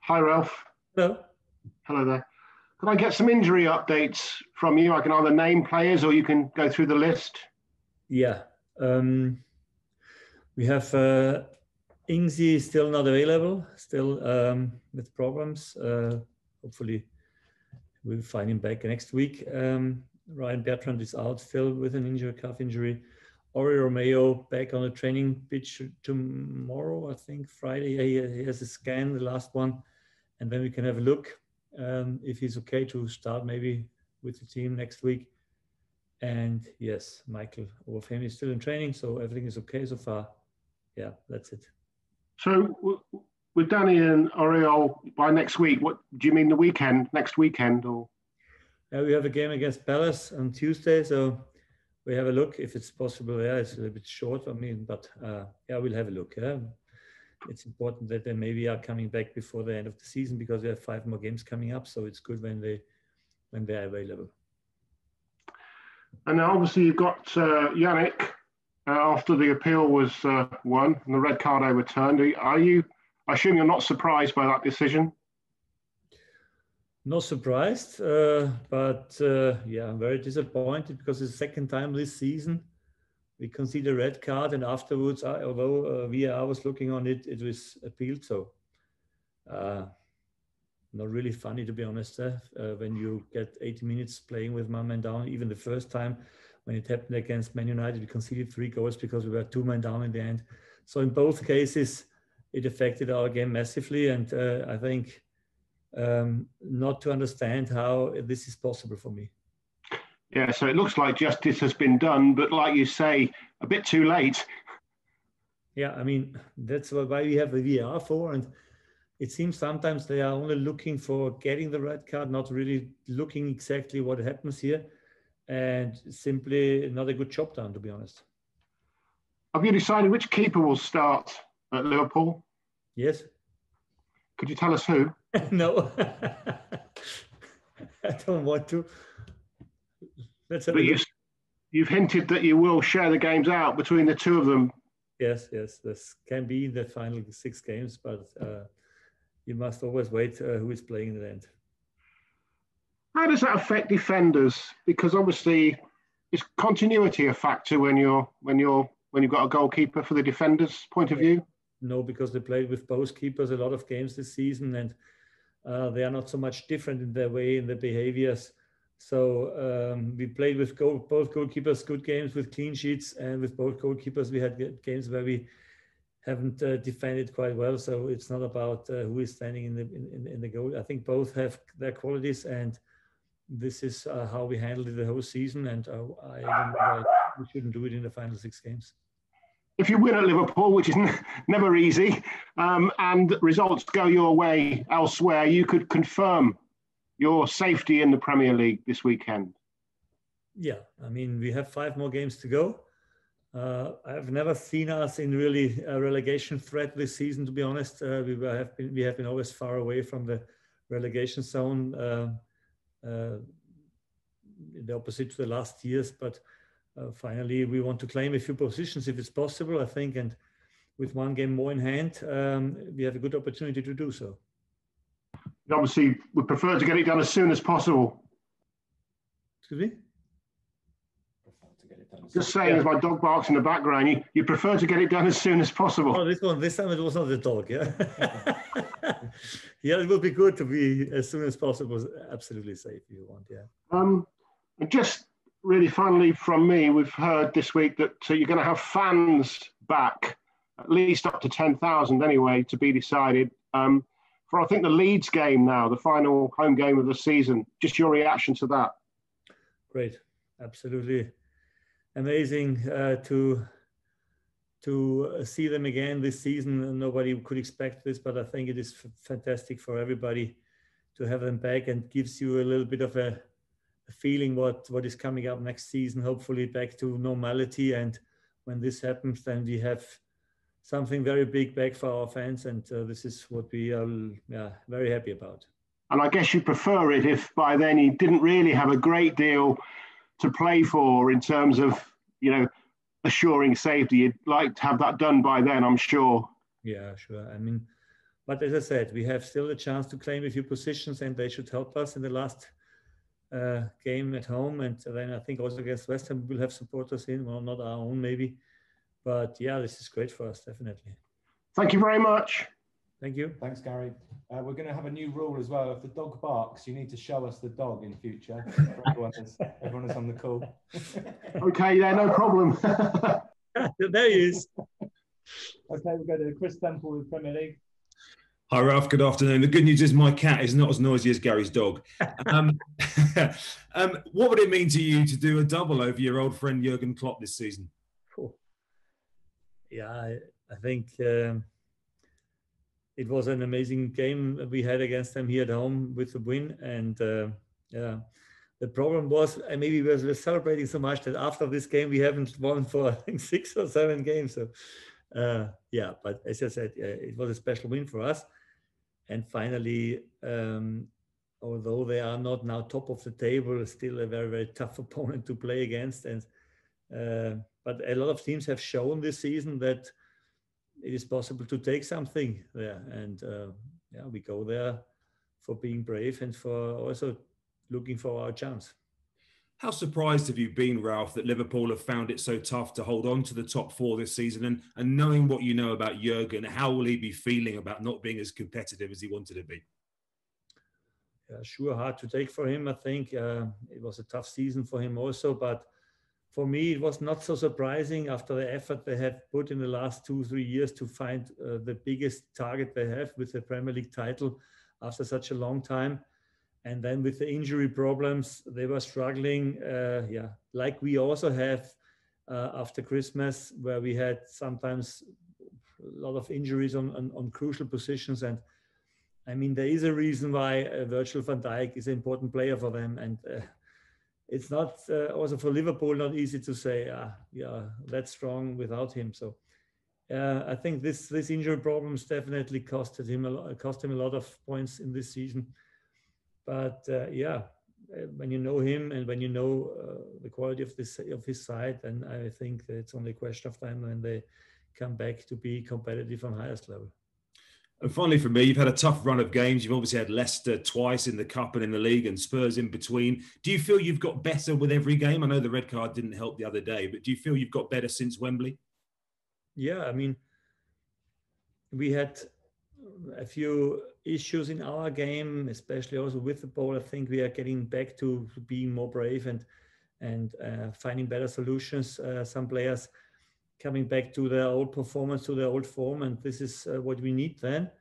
Hi, Ralph. Hello. Hello there. Can I get some injury updates from you? I can either name players or you can go through the list. Yeah. We have Ingzi still not available, still with problems. Hopefully, we'll find him back next week. Ryan Bertrand is out still with an injury, calf injury. Ori Romeo back on the training pitch tomorrow, I think Friday. He has a scan, the last one, and then we can have a look if he's okay to start maybe with the team next week. And yes, Michael Overfame is still in training, so everything is okay so far. Yeah, that's it. So with Danny and Oriol by next week, what do you mean the weekend, next weekend? Or We have a game against Palace on Tuesday, so we have a look if it's possible. Yeah, it's a little bit short, but yeah, we'll have a look. Yeah. It's important that they maybe are coming back before the end of the season because we have 5 more games coming up, so it's good when they're available. And now obviously you've got Yannick after the appeal was won and the red card overturned. I assume you're not surprised by that decision? Not surprised, but yeah, I'm very disappointed because it's the second time this season we conceded a red card, and afterwards, although VAR was looking on it, it was appealed. So not really funny, to be honest, when you get 80 minutes playing with one man down. Even the first time when it happened against Man United, we conceded 3 goals because we were 2 men down in the end. So in both cases, it affected our game massively. And I think not to understand how this is possible for me. Yeah, so it looks like justice has been done, but like you say, a bit too late. Yeah, I mean, that's why we have the VAR for. And it seems sometimes they are only looking for getting the red card, not really looking exactly what happens here. And simply not a good job done, to be honest. Have you decided which keeper will start at Liverpool? Yes. Could you tell us who? No. I don't want to. Let's have a look. You've hinted that you will share the games out between the two of them. Yes. This can be the final 6 games, but you must always wait who is playing in the end. How does that affect defenders? Because obviously, is continuity a factor when you've got a goalkeeper for the defenders' point of view? No, because they played with both keepers a lot of games this season, and they are not so much different in their way, in their behaviors. So we played with both goalkeepers good games with clean sheets, and with both goalkeepers we had games where we haven't defended quite well. So it's not about who is standing in the goal. I think both have their qualities, and this is how we handled it the whole season. And I don't know why we shouldn't do it in the final 6 games. If you win at Liverpool, which is never easy, and results go your way elsewhere, you could confirm your safety in the Premier League this weekend. Yeah, I mean, we have 5 more games to go. I've never seen us in really a relegation threat this season, to be honest. We have been always far away from the relegation zone, the opposite to the last years. But finally, we want to claim a few positions if it's possible, I think. And with 1 game more in hand, we have a good opportunity to do so. Obviously, we prefer to get it done as soon as possible. Excuse me? Just saying, as my dog barks in the background, you prefer to get it done as soon as possible. Oh, this time it was not the dog, yeah. Yeah, it would be good to be as soon as possible, absolutely safe if you want, yeah. Just really finally from me, we've heard this week that you're going to have fans back, at least up to 10,000 anyway, to be decided. For I think the Leeds game now, the final home game of the season. Just your reaction to that? Great, absolutely amazing to see them again this season. Nobody could expect this, but I think it is fantastic for everybody to have them back, and gives you a little bit of a feeling what is coming up next season. Hopefully back to normality, and when this happens, then we have something very big back for our fans, and this is what we are very happy about. And I guess you prefer it if by then you didn't really have a great deal to play for in terms of, assuring safety. You'd like to have that done by then, I'm sure. Yeah, sure. I mean, But as I said, we have still a chance to claim a few positions, and they should help us in the last game at home. And then I think also against West Ham, we will have supporters in, well, not our own maybe. But yeah, this is great for us, definitely. Thank you very much. Thank you. Thanks, Gary. We're going to have a new rule as well. If the dog barks, you need to show us the dog in future. Everyone is on the call. Okay, yeah, no problem. There he is. Okay, we'll go to Chris Temple with Premier League. Hi, Ralph. Good afternoon. The good news is my cat is not as noisy as Gary's dog. What would it mean to you to do a double over your old friend Jurgen Klopp this season? Yeah, I think it was an amazing game we had against them here at home with the win. And yeah, the problem was, and maybe we were celebrating so much that after this game we haven't won for I think 6 or 7 games. So yeah, but as I said, it was a special win for us. And finally, although they are not now top of the table, still a very, very tough opponent to play against. And but a lot of teams have shown this season that it is possible to take something there. And yeah, we go there for being brave and for also looking for our chance. How surprised have you been, Ralph, that Liverpool have found it so tough to hold on to the top 4 this season? And knowing what you know about Jurgen, how will he be feeling about not being as competitive as he wanted to be? Yeah, sure, hard to take for him. I think it was a tough season for him also. But for me, it was not so surprising after the effort they have put in the last 2-3 years to find the biggest target they have with the Premier League title after such a long time. And then with the injury problems, they were struggling, yeah, like we also have after Christmas, where we had sometimes a lot of injuries on crucial positions. And I mean, there is a reason why Virgil van Dijk is an important player for them. And it's not also for Liverpool not easy to say, yeah, that's strong without him. So I think this injury problems definitely cost him a lot of points in this season. But yeah, when you know him and when you know the quality of his side, then I think that it's only a question of time when they come back to be competitive on highest level. And finally, for me, you've had a tough run of games. You've obviously had Leicester twice in the Cup and in the league and Spurs in between. Do you feel you've got better with every game? I know the red card didn't help the other day, but do you feel you've got better since Wembley? Yeah, I mean, we had a few issues in our game, especially also with the ball. I think we are getting back to being more brave and finding better solutions. Some players coming back to their old performance, to their old form, and this is what we need then.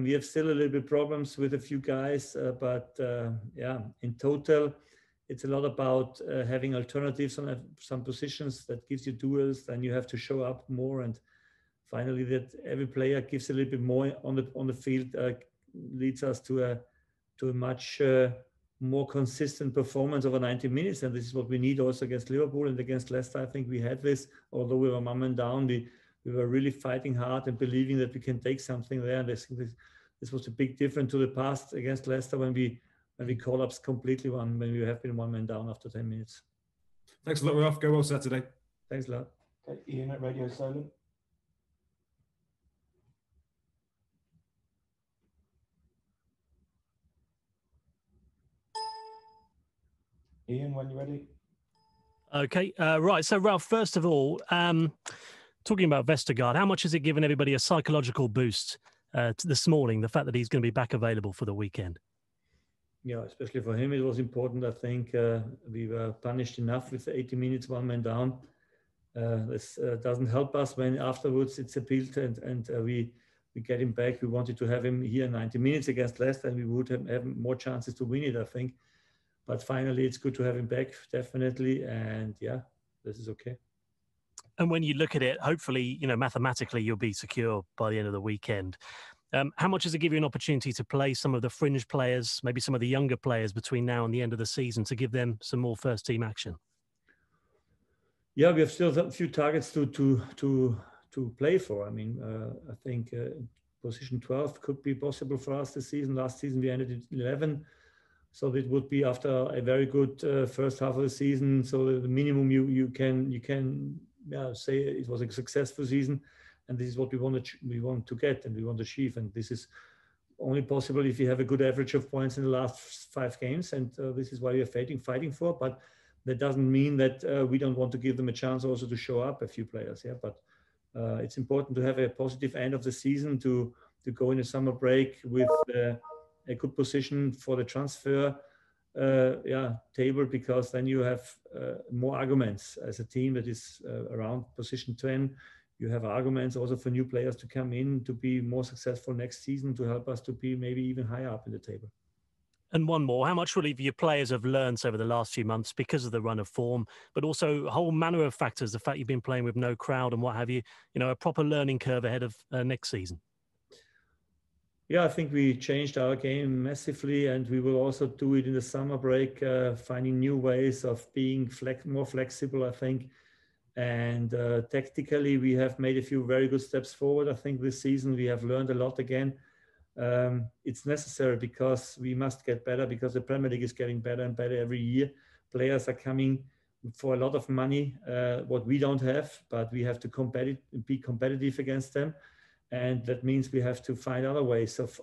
We have still a little bit problems with a few guys, but yeah, in total, it's a lot about having alternatives on some positions that gives you duels. Then you have to show up more, and finally, that every player gives a little bit more on the field leads us to a much more consistent performance over 90 minutes. And this is what we need also against Liverpool and against Leicester. I think we had this, although we were mum and down, we were really fighting hard and believing that we can take something there. And this was a big difference to the past against Leicester when we collapsed completely when we have been 1 man down after 10 minutes. Thanks a lot, Ralph. Go well Saturday. Thanks a lot. Okay, Ian at Radio Solent. Ian, when you're ready. Okay, right. So, Ralph, first of all, talking about Vestergaard, how much has it given everybody a psychological boost this morning, the fact that he's going to be back available for the weekend? Yeah, especially for him, it was important. I think we were punished enough with the 80 minutes, 1 man down. This doesn't help us when afterwards it's appealed and we get him back. We wanted to have him here 90 minutes against Leicester, and we would have more chances to win it, I think. But finally, it's good to have him back, definitely. And yeah, this is okay. And when you look at it, hopefully, mathematically, you'll be secure by the end of the weekend. How much does it give you an opportunity to play some of the fringe players, maybe some of the younger players between now and the end of the season, to give them some more first team action? Yeah, we have still a few targets to play for. I mean, I think position 12 could be possible for us this season. Last season, we ended at 11. So it would be after a very good first half of the season. So the minimum you can say it was a successful season. and this is what we want to get and we want to achieve. And this is only possible if you have a good average of points in the last 5 games, and this is why we are fighting for. But that doesn't mean that we don't want to give them a chance also to show up, a few players. Yeah, but it's important to have a positive end of the season, to go in a summer break with a good position for the transfer table, because then you have more arguments as a team that is around position 10. You have arguments also for new players to come in to be more successful next season, to help us to be maybe even higher up in the table. And one more, how much will your players have learned over the last few months because of the run of form, but also a whole manner of factors, the fact you've been playing with no crowd and what have you, a proper learning curve ahead of next season? Yeah, I think we changed our game massively, and we will also do it in the summer break, finding new ways of being more flexible, I think. And tactically, we have made a few very good steps forward. I think this season we have learned a lot again. It's necessary because we must get better, because the Premier League is getting better and better every year. Players are coming for a lot of money, what we don't have, but we have to be competitive against them. And that means we have to find other ways of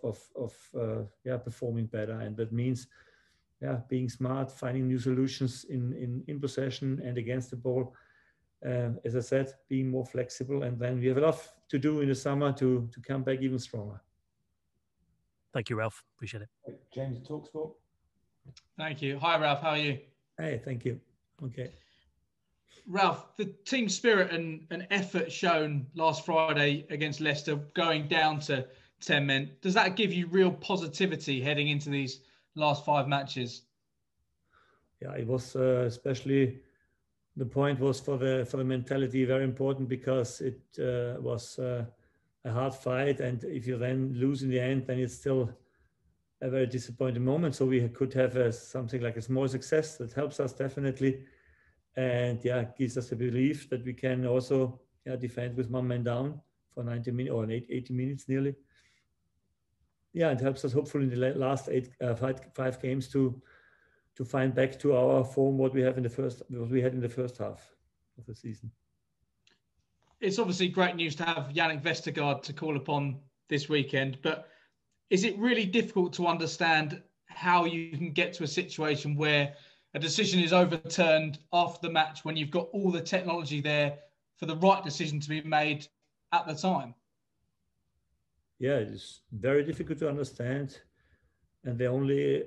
performing better. And that means being smart, finding new solutions in possession and against the ball. As I said, being more flexible, and then we have enough to do in the summer to come back even stronger. Thank you, Ralph. Appreciate it. James at TalkSport. Thank you. Hi, Ralph. How are you? Hey, thank you. Okay. Ralph, the team spirit and effort shown last Friday against Leicester, going down to 10 men, does that give you real positivity heading into these last 5 matches? Yeah, it was especially the point was for the mentality very important, because it was a hard fight, and if you then lose in the end, then it's still a very disappointing moment. So we could have something like a small success that helps us definitely, and gives us a belief that we can also defend with 1 man down for 90 minutes or 80 minutes nearly. It helps us hopefully in the last 5 games to find back to our form what we had in the first half of the season. It's obviously great news to have Yannick Vestergaard to call upon this weekend, but is it really difficult to understand how you can get to a situation where a decision is overturned after the match when you've got all the technology there for the right decision to be made at the time? Yeah, it's very difficult to understand. And the only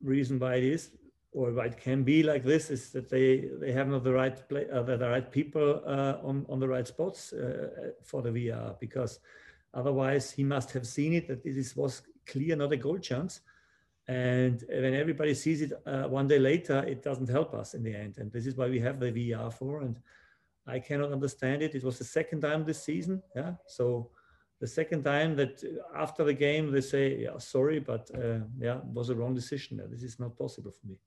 reason why it is, or why it can be like this, is that they have not the right people on the right spots for the VR, because otherwise he must have seen it, that this was clear, not a goal chance. And when everybody sees it one day later, it doesn't help us in the end. And this is why we have the VR for. And I cannot understand it. It was the second time this season. So the second time that after the game, they say, sorry, but it was a wrong decision. This is not possible for me.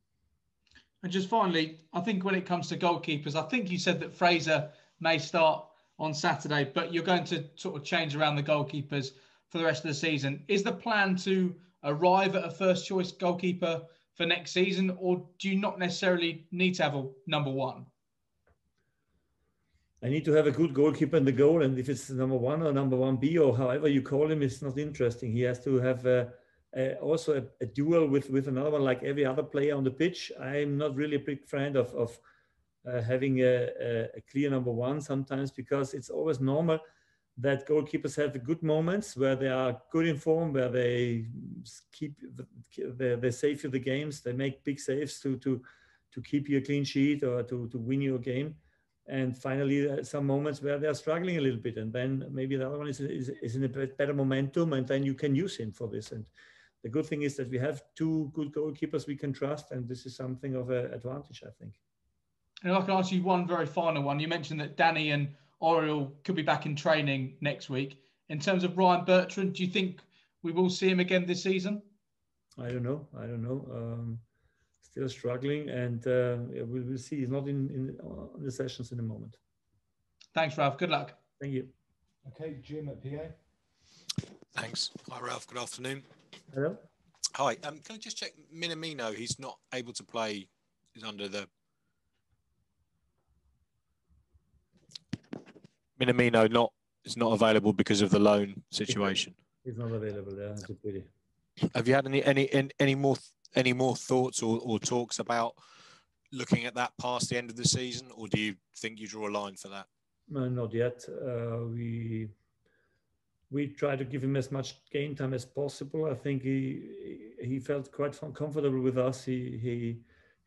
And just finally, I think when it comes to goalkeepers, I think you said that Fraser may start on Saturday, but you're going to sort of change around the goalkeepers for the rest of the season. Is the plan to arrive at a first choice goalkeeper for next season, or do you not necessarily need to have a number 1? I need to have a good goalkeeper in the goal, and if it's number 1 or number 1B or however you call him, it's not interesting. He has to have also a duel with another one, like every other player on the pitch. I'm not really a big fan of having a clear number 1 sometimes, because it's always normal that goalkeepers have the good moments where they are good in form, where they they save you the games, they make big saves to keep you a clean sheet or to win your game. And finally, some moments where they are struggling a little bit, and then maybe the other one is in a better momentum, and then you can use him for this. And the good thing is that we have 2 good goalkeepers we can trust, and this is something of an advantage, I think. And I can ask you one very final one. You mentioned that Danny and Oriel could be back in training next week. In terms of Ryan Bertrand, do you think we will see him again this season? I don't know. Still struggling, and we'll see. He's not in the sessions in the moment. Thanks, Ralph. Good luck. Thank you. Okay, Jim at PA. Thanks. Hi, Ralph. Good afternoon. Hello. Hi. Can I just check Minamino? He's not able to play. He's under the Minamino. is not available because of the loan situation. He's not available. Yeah, it's a pity. Have you had any more thoughts or talks about looking at that past the end of the season, or do you think you draw a line for that? No, not yet. We try to give him as much game time as possible. I think he felt quite comfortable with us. He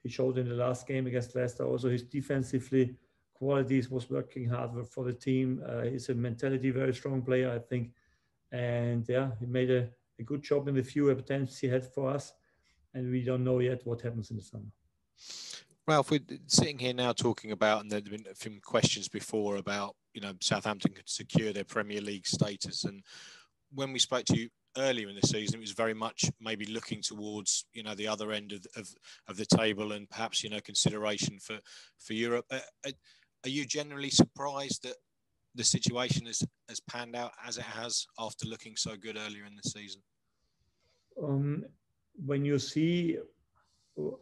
showed in the last game against Leicester also his defensively qualities, was working hard for the team. He's a mentality very strong player, I think. And yeah, he made a good job in the few attempts he had for us. And we don't know yet what happens in the summer. Ralph, we're sitting here now talking about, and there have been a few questions before about, Southampton could secure their Premier League status. And when we spoke to you earlier in the season, it was very much maybe looking towards, the other end of the table and perhaps, consideration for Europe. Are you generally surprised that the situation has panned out as it has after looking so good earlier in the season? When you see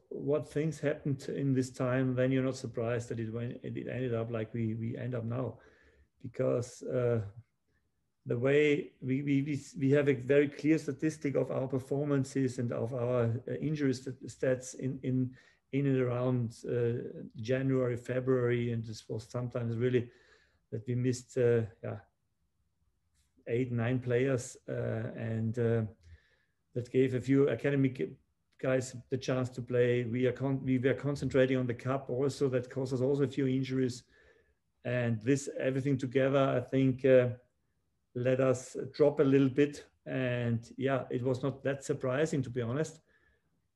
what things happened in this time, then you're not surprised that it ended up like we end up now, because the way we have a very clear statistic of our performances and of our injury stats in and around January, February, and this was sometimes really that we missed 8, 9 players, and that gave a few academic guys the chance to play. We were concentrating on the cup also, that caused us also a few injuries, and this everything together I think let us drop a little bit. And yeah, it was not that surprising, to be honest.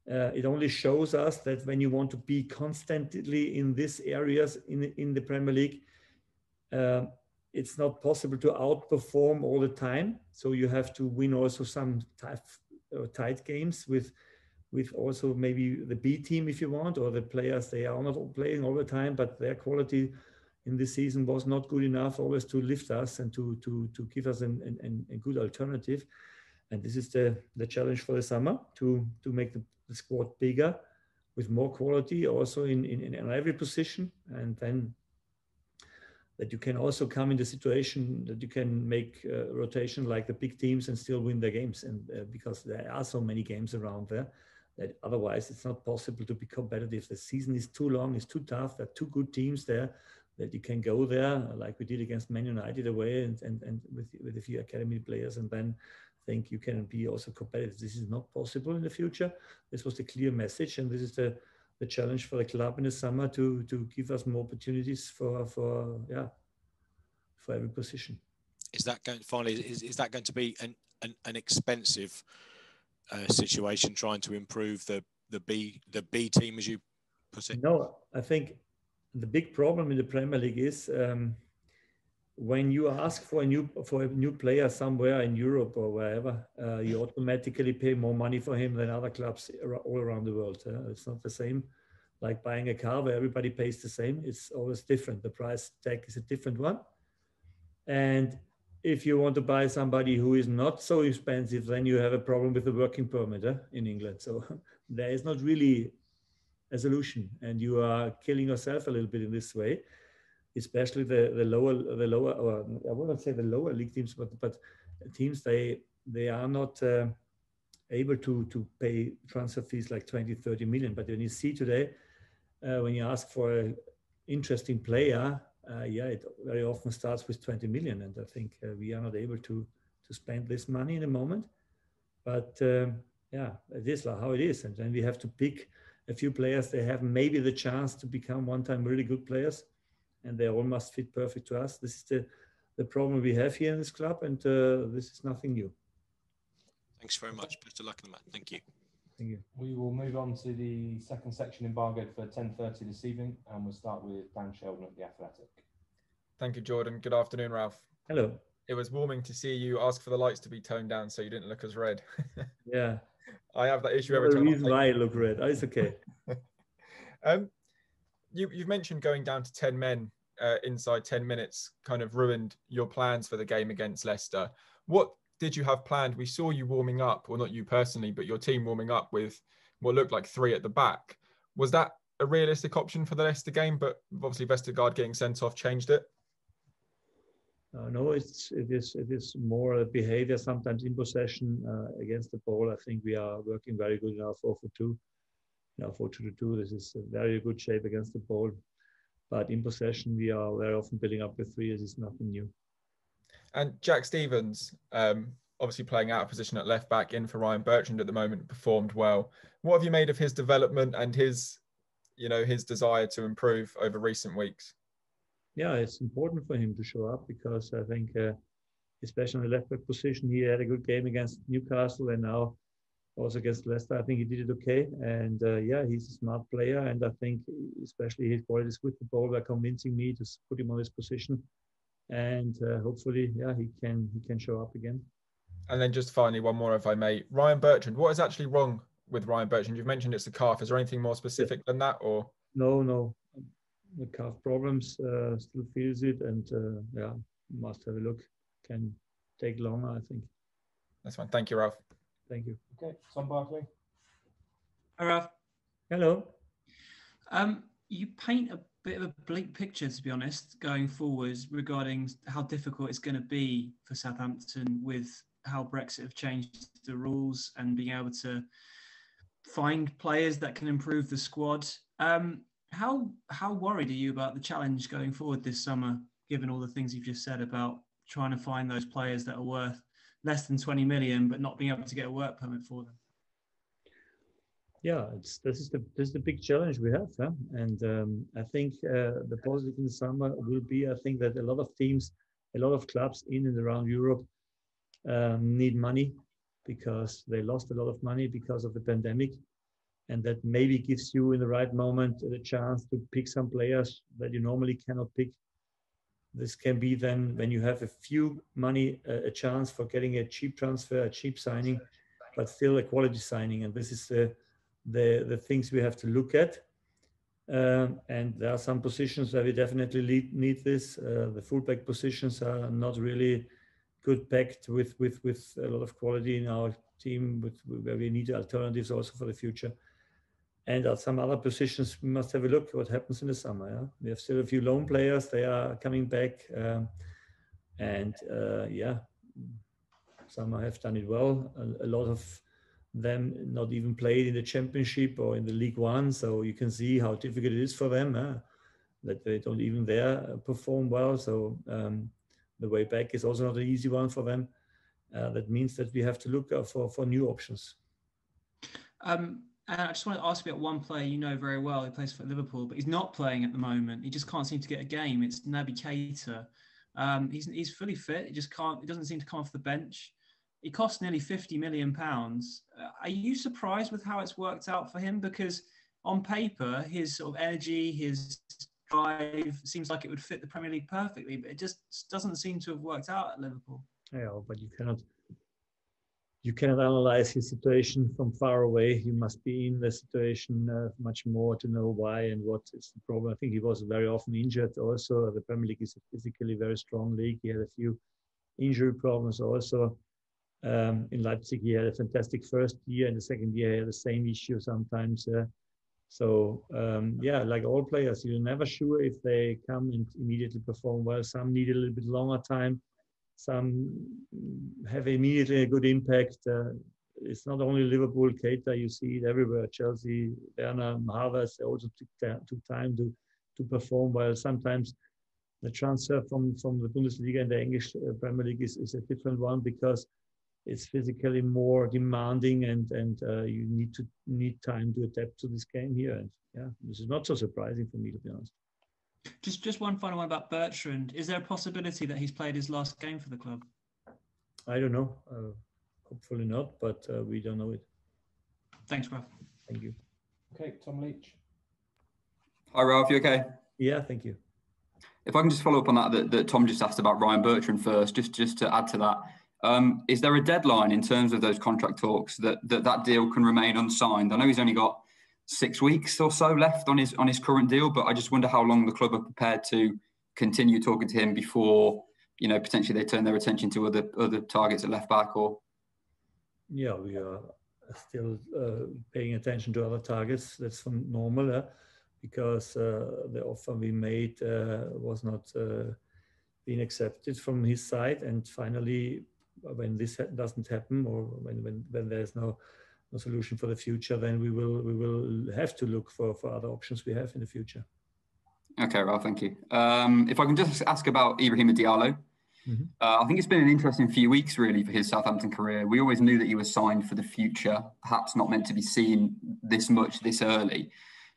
It only shows us that when you want to be constantly in these areas in the Premier League, it's not possible to outperform all the time. So you have to win also some tight games with also maybe the B team if you want, or the players, they are not playing all the time, but their quality in this season was not good enough always to lift us and to give us a good alternative. And this is the challenge for the summer, to make the squad bigger with more quality also in every position, and then that you can also come in the situation that you can make rotation like the big teams and still win their games. And because there are so many games around there, that otherwise it's not possible to be competitive. The season is too long, it's too tough. There are 2 good teams there that you can go there, like we did against Man United away, and with a few academy players, and then think you can be also competitive. This is not possible in the future. This was the clear message, and this is the challenge for the club in the summer to give us more opportunities for every position. Is that going to be an expensive situation, trying to improve the B team, as you put it? No, I think the big problem in the Premier League is when you ask for a new player somewhere in Europe or wherever, you automatically pay more money for him than other clubs all around the world. It's not the same like buying a car where everybody pays the same. It's always different. The price tag is a different one. And if you want to buy somebody who is not so expensive, then you have a problem with the working permit in England. So there is not really a solution, and you are killing yourself a little bit in this way, especially the lower, or I wouldn't say the lower league teams, but teams, they are not able to pay transfer fees like 20, 30 million. But when you see today, when you ask for an interesting player, it very often starts with 20 million. And I think we are not able to spend this money in a moment. But it is like how it is. And then we have to pick a few players. They have maybe the chance to become one-time really good players, and they all must fit perfect to us. This is the problem we have here in this club, and this is nothing new. Thanks very much. Best of luck in that. Thank you. Thank you. We will move on to the second section embargoed for 10:30 this evening, and we'll start with Dan Sheldon at The Athletic. Thank you, Jordan. Good afternoon, Ralph. Hello. It was warming to see you ask for the lights to be toned down so you didn't look as red. Yeah. I have that issue every time. The reason why I look red. Oh, it's okay. You've mentioned going down to 10 men inside 10 minutes kind of ruined your plans for the game against Leicester. What did you have planned? We saw you warming up, well, not you personally, but your team warming up with what looked like 3 at the back. Was that a realistic option for the Leicester game? But obviously Vestergaard getting sent off changed it. No, it is more behavior. Sometimes in possession against the ball. I think we are working very good in our 4-4-2. In our 4-2-2, this is a very good shape against the ball. But in possession, we are very often building up with three. This is nothing new. And Jack Stevens, obviously playing out of position at left back, in for Ryan Bertrand at the moment, performed well. What have you made of his development and his desire to improve over recent weeks? Yeah, it's important for him to show up because I think, especially in the left back position, he had a good game against Newcastle and now also against Leicester. I think he did it okay. And yeah, he's a smart player. And I think especially his qualities with the ball were convincing me to put him on this position. And hopefully, yeah, he can show up again. And then just finally, one more, if I may. Ryan Bertrand, what is actually wrong with Ryan Bertrand? You've mentioned it's the calf. Is there anything more specific than that? Or No. The calf problems, still feels it, and yeah, must have a look. Can take longer, I think. That's fine. Thank you, Ralph. Thank you. Okay, Tom Barkley. Hi, Ralph. Hello. You paint a bit of a bleak picture, to be honest, going forwards regarding how difficult it's going to be for Southampton with how Brexit have changed the rules and being able to find players that can improve the squad. How worried are you about the challenge going forward this summer, given all the things you've just said about trying to find those players that are worth less than 20 million, but not being able to get a work permit for them? Yeah, this is the big challenge we have, huh? And I think the positive in the summer will be, I think that a lot of teams, a lot of clubs in and around Europe need money because they lost a lot of money because of the pandemic. And that maybe gives you in the right moment the chance to pick some players that you normally cannot pick. This can be then when you have a few money, a chance for getting a cheap transfer, a cheap signing, but still a quality signing. And this is the things we have to look at. And there are some positions where we definitely need this. The fullback positions are not really good packed with a lot of quality in our team, where we need alternatives also for the future. And at some other positions, we must have a look at what happens in the summer. Yeah? We have still a few loan players. They are coming back. Yeah, some have done it well. A lot of them not even played in the Championship or in the League One. So you can see how difficult it is for them, that they don't even there perform well. So the way back is also not an easy one for them. That means that we have to look for new options. And I just want to ask about one player you know very well. He plays for Liverpool, but he's not playing at the moment. He just can't seem to get a game. It's Naby Keita. He's fully fit. He just can't. He doesn't seem to come off the bench. He costs nearly £50 million. Are you surprised with how it's worked out for him? Because on paper, his sort of energy, his drive seems like it would fit the Premier League perfectly, but it just doesn't seem to have worked out at Liverpool. Yeah, but you cannot analyze his situation from far away. You must be in the situation much more to know why and what is the problem. I think he was very often injured also. The Premier League is a physically very strong league. He had a few injury problems also. In Leipzig, he had a fantastic first year, and the second year he had the same issue sometimes. Yeah, like all players, you're never sure if they come and immediately perform well. Some need a little bit longer time. Some have immediately a good impact. It's not only Liverpool, Keita, you see it everywhere. Chelsea, Werner, Havertz, they also took time to perform well. Sometimes the transfer from the Bundesliga and the English Premier League is a different one because it's physically more demanding and you need time to adapt to this game here. And yeah, this is not so surprising for me, to be honest. Just one final one about Bertrand. Is there a possibility that he's played his last game for the club? I don't know. Hopefully not, but we don't know it. Thanks, Ralph. Thank you. Okay, Tom Leach. Hi, Ralph. You okay? Yeah, thank you. If I can just follow up on that Tom just asked about Ryan Bertrand first, just to add to that. Is there a deadline in terms of those contract talks that deal can remain unsigned? I know he's only got 6 weeks or so left on his current deal, but I just wonder how long the club are prepared to continue talking to him before, potentially they turn their attention to other targets at left back. Or yeah, we are still paying attention to other targets. That's normal, because the offer we made was not been accepted from his side. And finally, when this doesn't happen, or when there's no solution for the future, then we will have to look for other options we have in the future. Okay, Ralph, thank you. If I can just ask about Ibrahimovic Diallo. Mm-hmm. I think it's been an interesting few weeks, really, for his Southampton career. We always knew that he was signed for the future, perhaps not meant to be seen this much this early.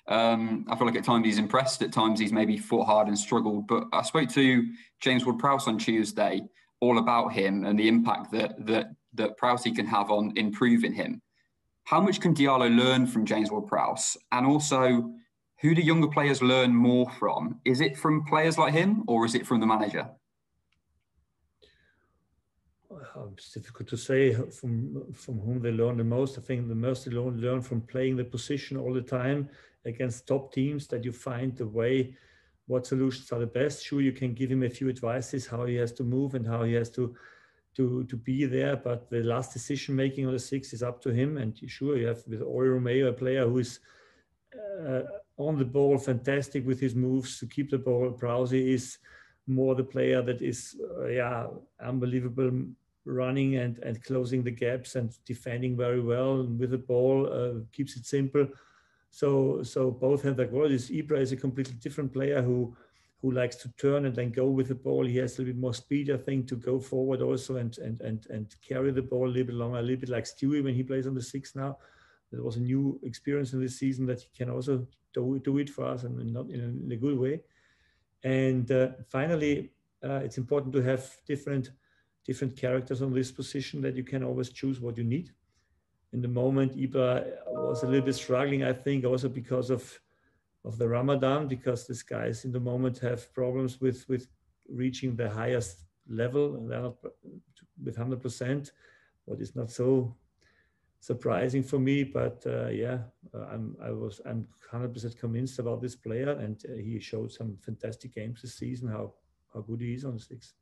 I feel like at times he's impressed, at times he's maybe fought hard and struggled. But I spoke to James Ward-Prowse on Tuesday all about him and the impact that Prowse can have on improving him. How much can Diallo learn from James Ward-Prowse? And also, who do younger players learn more from? Is it from players like him, or is it from the manager? It's difficult to say from whom they learn the most. I think the most they learn from playing the position all the time against top teams, that you find the way, what solutions are the best. Sure, you can give him a few advices how he has to move and how he has to be there, but the last decision making on the six is up to him. And sure, you have with Ori Romeo, a player who is on the ball, fantastic with his moves to keep the ball. Prowse is more the player that is unbelievable, running and closing the gaps and defending very well with the ball, keeps it simple. So both have their qualities. Ibra is a completely different player who likes to turn and then go with the ball. He has a little bit more speed, I think, to go forward also and carry the ball a little bit longer, a little bit like Stewie when he plays on the six now. There was a new experience in this season that he can also do it for us, and not in a good way. And finally, it's important to have different characters on this position, that you can always choose what you need. In the moment, Ibra was a little bit struggling, I think, also because of the Ramadan, because these guys in the moment have problems with reaching the highest level, and they're not with 100%, what is not so surprising for me. But I'm 100% convinced about this player, and he showed some fantastic games this season, how good he is on the six.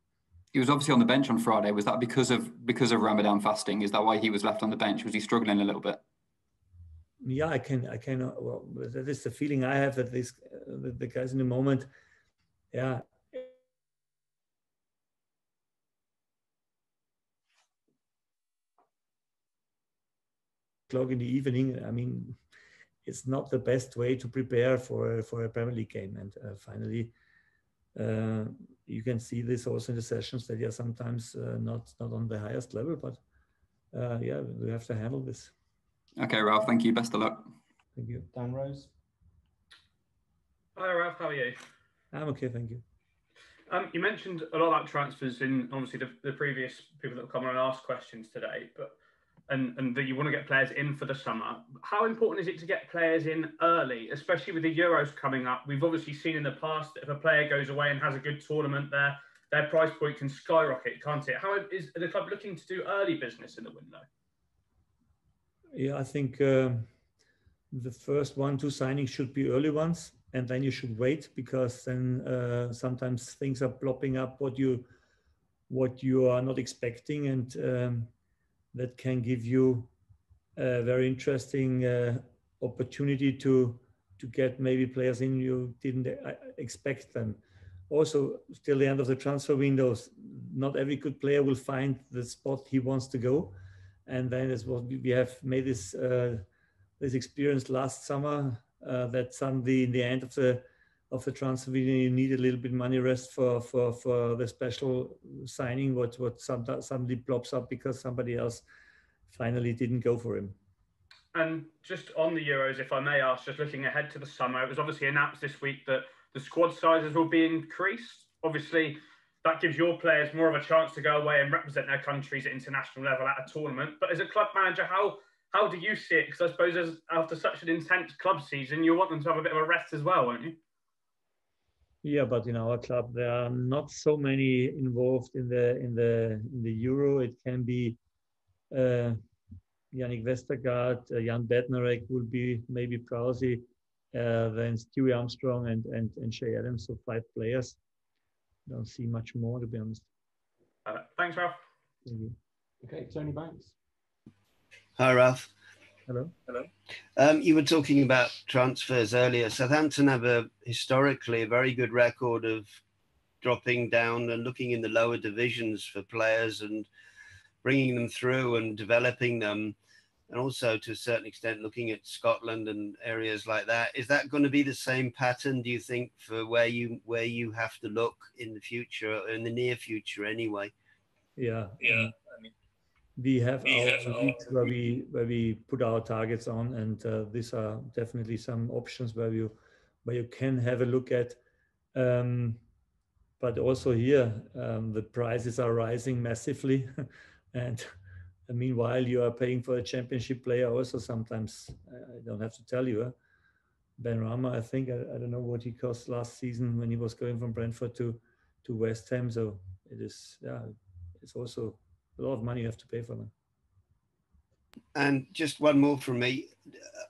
He was obviously on the bench on Friday. Was that because of Ramadan fasting? Is that why he was left on the bench? Was he struggling a little bit? Yeah, I can. Well, that is the feeling I have, that the guys in the moment, o'clock in the evening. I mean, it's not the best way to prepare for a Premier League game. And finally, you can see this also in the sessions, that sometimes not on the highest level, but we have to handle this. Okay, Ralph, thank you. Best of luck. Thank you. Dan Rose. Hi, Ralph. How are you? I'm okay, thank you. You mentioned a lot about transfers in obviously the previous people that have come on and asked questions today, but and that you want to get players in for the summer. How important is it to get players in early, especially with the Euros coming up? We've obviously seen in the past that if a player goes away and has a good tournament, their price point can skyrocket, can't it? How is the club looking to do early business in the window? Yeah, I think the first 1-2 signings should be early ones, and then you should wait, because then sometimes things are plopping up what you are not expecting, and that can give you a very interesting opportunity to get maybe players in you didn't expect them. Also, still the end of the transfer windows, not every good player will find the spot he wants to go. And then as what we have made this experience last summer, that suddenly in the end of the transfer window, you need a little bit money rest for the special signing, what suddenly plops up because somebody else finally didn't go for him. And just on the Euros, if I may ask, just looking ahead to the summer, it was obviously announced this week that the squad sizes will be increased. Obviously, that gives your players more of a chance to go away and represent their countries at international level at a tournament. But as a club manager, how do you see it? Because I suppose after such an intense club season, you want them to have a bit of a rest as well, won't you? Yeah, but in our club there are not so many involved in the Euro. It can be Yannick Vestergaard, Jan Bednarek will be maybe Prowse, then Stewie Armstrong and Shay Adams, so 5 players. Don't see much more, to be honest. Thanks, Ralph. Thank you. Okay, Tony Banks. Hi, Ralph. Hello. You were talking about transfers earlier. Southampton have historically a very good record of dropping down and looking in the lower divisions for players and bringing them through and developing them, and also to a certain extent looking at Scotland and areas like that. Is that going to be the same pattern, do you think, for where you have to look in the future, in the near future anyway? Yeah. I mean, we have our leagues where we put our targets on, and these are definitely some options where you can have a look at. But also here, the prices are rising massively, and meanwhile you are paying for a championship player also sometimes. I don't have to tell you. Ben Rama, I think, I don't know what he cost last season when he was going from Brentford to West Ham. So it is, it's also a lot of money you have to pay for them. And just one more from me.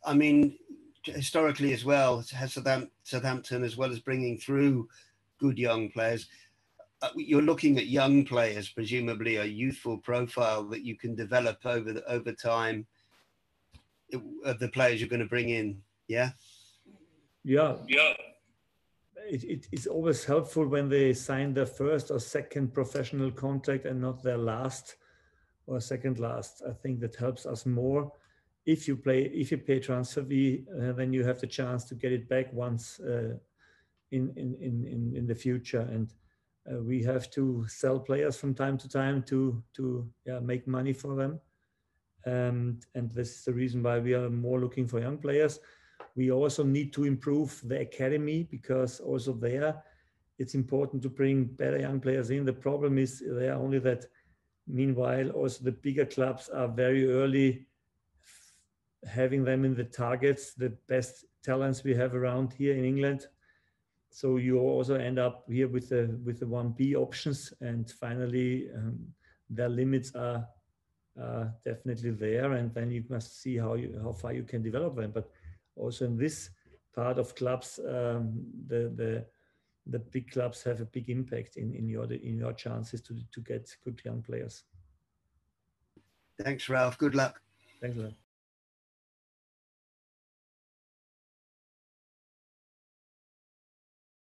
I mean, historically as well, has Southampton, as well as bringing through good young players, you're looking at young players, presumably a youthful profile that you can develop over time of the players you're going to bring in. Yeah. It's always helpful when they sign their first or second professional contract and not their last or second last. I think that helps us more. If you pay transfer fee, then you have the chance to get it back once in the future. And we have to sell players from time to time to make money for them. And this is the reason why we are more looking for young players. We also need to improve the academy, because also there it's important to bring better young players in. The problem is there only that meanwhile also the bigger clubs are very early having them in the targets, the best talents we have around here in England. So you also end up here with the 1B options, and finally their limits are definitely there, and then you must see how far you can develop them. But also in this part of clubs, the big clubs have a big impact in your chances to get good young players. Thanks, Ralph. Good luck. Thanks a lot.